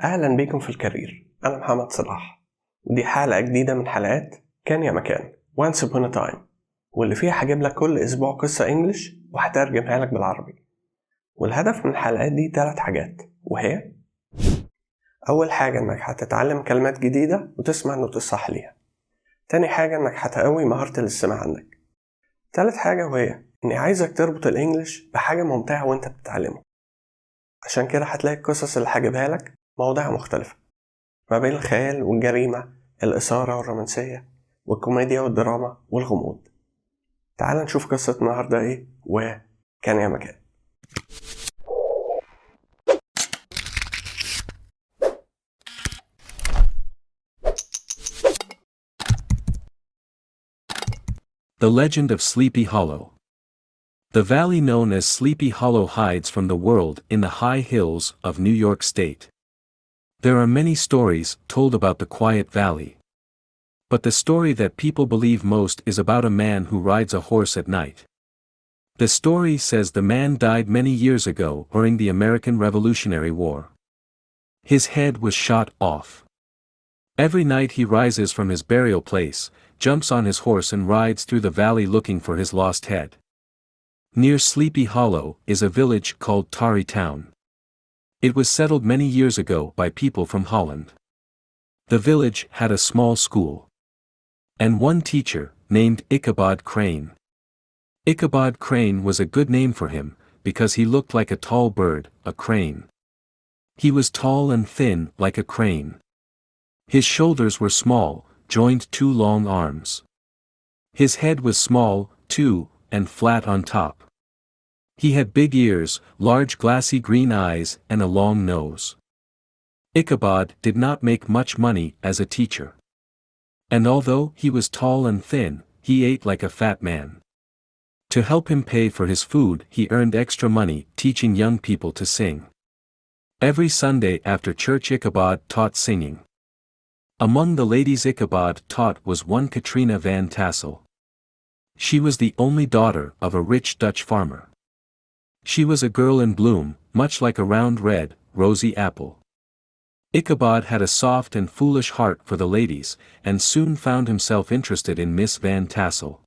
اهلا بيكم في الكارير. انا محمد صلاح، ودي حلقة جديدة من حلقات كان يا مكان Once Upon a Time، واللي فيها هجيب لك كل اسبوع قصة انجليش وهترجمها لك بالعربي. والهدف من الحلقات دي 3 حاجات، وهي اول حاجة انك هتتعلم كلمات جديدة وتسمع النطق الصح ليها. تاني حاجة انك هتقوي مهارة الاستماع عندك. تالت حاجة وهي اني عايزك تربط الانجليش بحاجة ممتعة وانت بتتعلمه، عشان كده هتلاقي القصص اللي هجيبها لك مواضيع مختلفة ما بين الخيال والجريمة، الإثارة والرومانسية، والكوميديا والدراما والغموض. تعال نشوف قصة النهاردة إيه وكان يا مكان. The Legend of Sleepy Hollow. The valley known as Sleepy Hollow hides from the world in the high hills of New York State. There are many stories told about the quiet valley. But the story that people believe most is about a man who rides a horse at night. The story says the man died many years ago during the American Revolutionary War. His head was shot off. Every night he rises from his burial place, jumps on his horse and rides through the valley looking for his lost head. Near Sleepy Hollow is a village called Tarrytown. It was settled many years ago by people from Holland. The village had a small school and one teacher, named Ichabod Crane. Ichabod Crane was a good name for him, because he looked like a tall bird, a crane. He was tall and thin like a crane. His shoulders were small, joined 2 long arms. His head was small, too, and flat on top. He had big ears, large glassy green eyes, and a long nose. Ichabod did not make much money as a teacher. And although he was tall and thin, he ate like a fat man. To help him pay for his food, he earned extra money teaching young people to sing. Every Sunday after church Ichabod taught singing. Among the ladies Ichabod taught was one Katrina van Tassel. She was the only daughter of a rich Dutch farmer. She was a girl in bloom, much like a round red, rosy apple. Ichabod had a soft and foolish heart for the ladies, and soon found himself interested in Miss Van Tassel.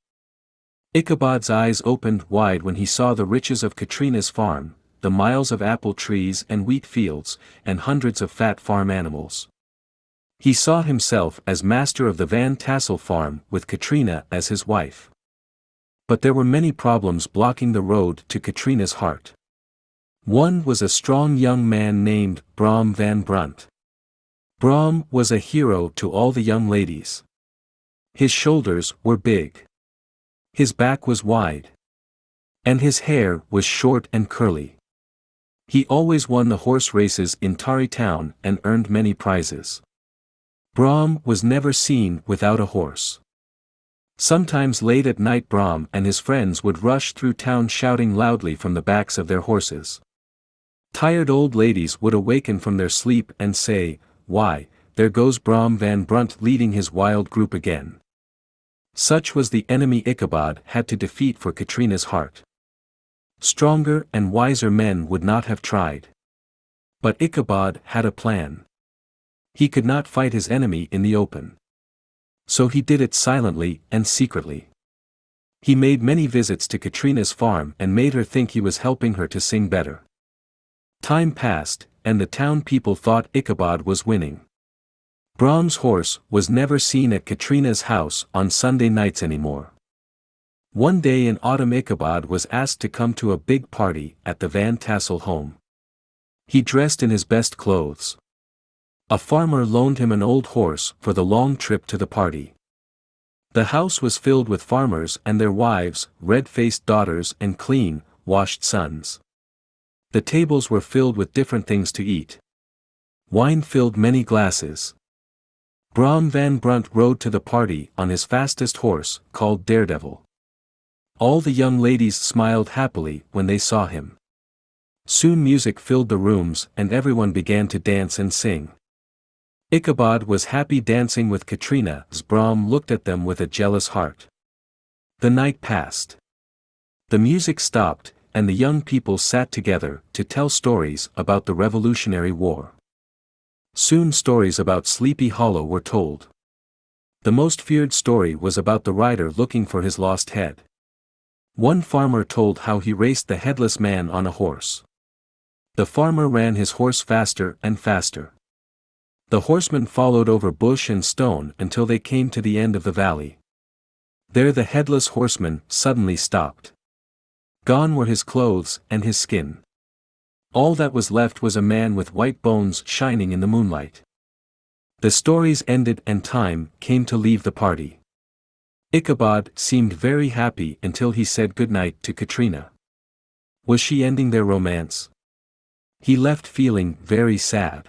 Ichabod's eyes opened wide when he saw the riches of Katrina's farm, the miles of apple trees and wheat fields, and hundreds of fat farm animals. He saw himself as master of the Van Tassel farm with Katrina as his wife. But there were many problems blocking the road to Katrina's heart. One was a strong young man named Brom van Brunt. Brom was a hero to all the young ladies. His shoulders were big. His back was wide. And his hair was short and curly. He always won the horse races in Tarrytown and earned many prizes. Brom was never seen without a horse. Sometimes late at night Brom and his friends would rush through town shouting loudly from the backs of their horses. Tired old ladies would awaken from their sleep and say, "Why, there goes Brom van Brunt leading his wild group again." Such was the enemy Ichabod had to defeat for Katrina's heart. Stronger and wiser men would not have tried. But Ichabod had a plan. He could not fight his enemy in the open. So he did it silently and secretly. He made many visits to Katrina's farm and made her think he was helping her to sing better. Time passed, and the town people thought Ichabod was winning. Brom's horse was never seen at Katrina's house on Sunday nights anymore. One day in autumn Ichabod was asked to come to a big party at the Van Tassel home. He dressed in his best clothes. A farmer loaned him an old horse for the long trip to the party. The house was filled with farmers and their wives, red-faced daughters and clean, washed sons. The tables were filled with different things to eat. Wine filled many glasses. Brom van Brunt rode to the party on his fastest horse, called Daredevil. All the young ladies smiled happily when they saw him. Soon music filled the rooms and everyone began to dance and sing. Ichabod was happy dancing with Katrina as Brom looked at them with a jealous heart. The night passed. The music stopped, and the young people sat together to tell stories about the Revolutionary War. Soon stories about Sleepy Hollow were told. The most feared story was about the rider looking for his lost head. One farmer told how he raced the headless man on a horse. The farmer ran his horse faster and faster. The horseman followed over bush and stone until they came to the end of the valley. There the headless horseman suddenly stopped. Gone were his clothes and his skin. All that was left was a man with white bones shining in the moonlight. The stories ended and time came to leave the party. Ichabod seemed very happy until he said goodnight to Katrina. Was she ending their romance? He left feeling very sad.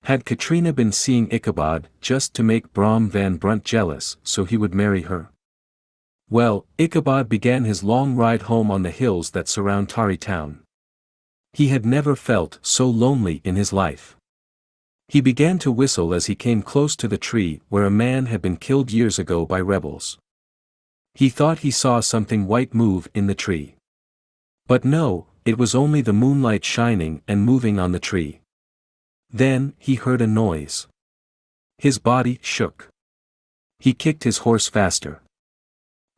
Had Katrina been seeing Ichabod just to make Brom Van Brunt jealous so he would marry her? Well, Ichabod began his long ride home on the hills that surround Tarry Town. He had never felt so lonely in his life. He began to whistle as he came close to the tree where a man had been killed years ago by rebels. He thought he saw something white move in the tree. But no, it was only the moonlight shining and moving on the tree. Then he heard a noise. His body shook. He kicked his horse faster.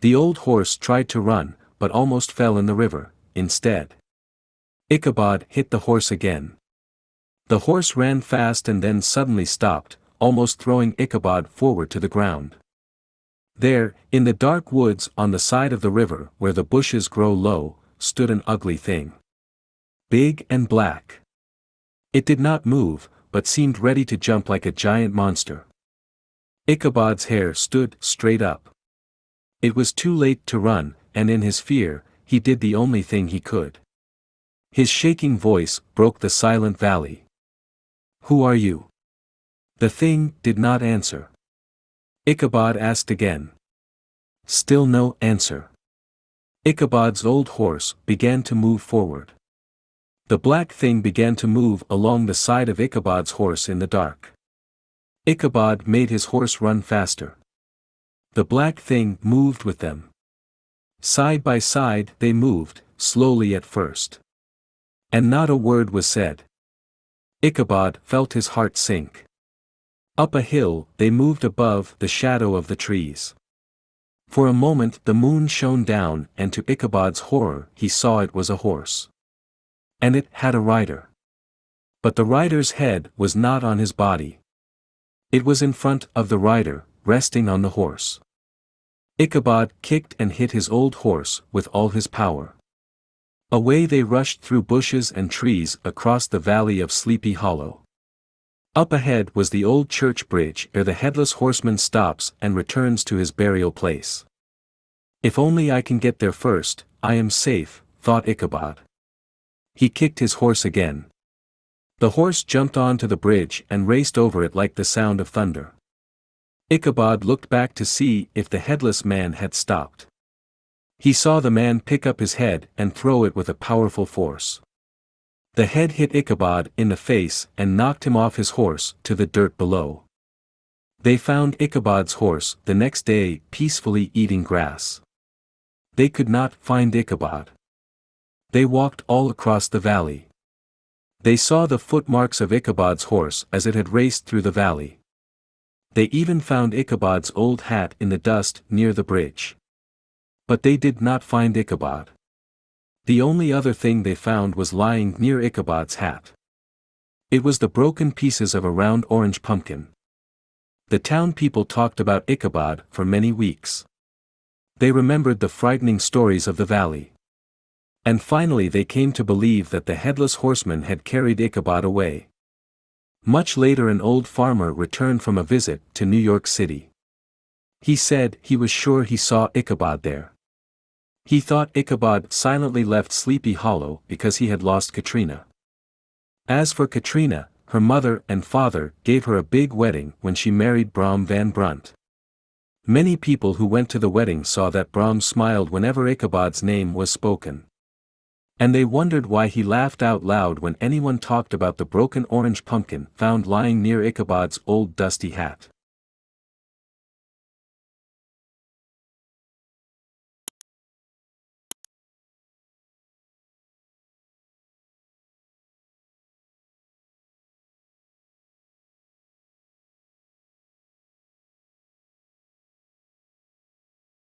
The old horse tried to run, but almost fell in the river, instead. Ichabod hit the horse again. The horse ran fast and then suddenly stopped, almost throwing Ichabod forward to the ground. There, in the dark woods on the side of the river where the bushes grow low, stood an ugly thing. Big and black. It did not move, but seemed ready to jump like a giant monster. Ichabod's hair stood straight up. It was too late to run, and in his fear, he did the only thing he could. His shaking voice broke the silent valley. "Who are you?" The thing did not answer. Ichabod asked again. Still no answer. Ichabod's old horse began to move forward. The black thing began to move along the side of Ichabod's horse in the dark. Ichabod made his horse run faster. The black thing moved with them. Side by side they moved, slowly at first. And not a word was said. Ichabod felt his heart sink. Up a hill they moved above the shadow of the trees. For a moment the moon shone down and to Ichabod's horror he saw it was a horse. And it had a rider. But the rider's head was not on his body. It was in front of the rider, resting on the horse. Ichabod kicked and hit his old horse with all his power. Away they rushed through bushes and trees across the valley of Sleepy Hollow. Up ahead was the old church bridge ere the headless horseman stops and returns to his burial place. If only I can get there first, I am safe, thought Ichabod. He kicked his horse again. The horse jumped onto the bridge and raced over it like the sound of thunder. Ichabod looked back to see if the headless man had stopped. He saw the man pick up his head and throw it with a powerful force. The head hit Ichabod in the face and knocked him off his horse to the dirt below. They found Ichabod's horse the next day peacefully eating grass. They could not find Ichabod. They walked all across the valley. They saw the footmarks of Ichabod's horse as it had raced through the valley. They even found Ichabod's old hat in the dust near the bridge. But they did not find Ichabod. The only other thing they found was lying near Ichabod's hat. It was the broken pieces of a round orange pumpkin. The town people talked about Ichabod for many weeks. They remembered the frightening stories of the valley. And finally they came to believe that the headless horseman had carried Ichabod away. Much later an old farmer returned from a visit to New York City. He said he was sure he saw Ichabod there. He thought Ichabod silently left Sleepy Hollow because he had lost Katrina. As for Katrina, her mother and father gave her a big wedding when she married Brom Van Brunt. Many people who went to the wedding saw that Brom smiled whenever Ichabod's name was spoken. And they wondered why he laughed out loud when anyone talked about the broken orange pumpkin found lying near Ichabod's old dusty hat.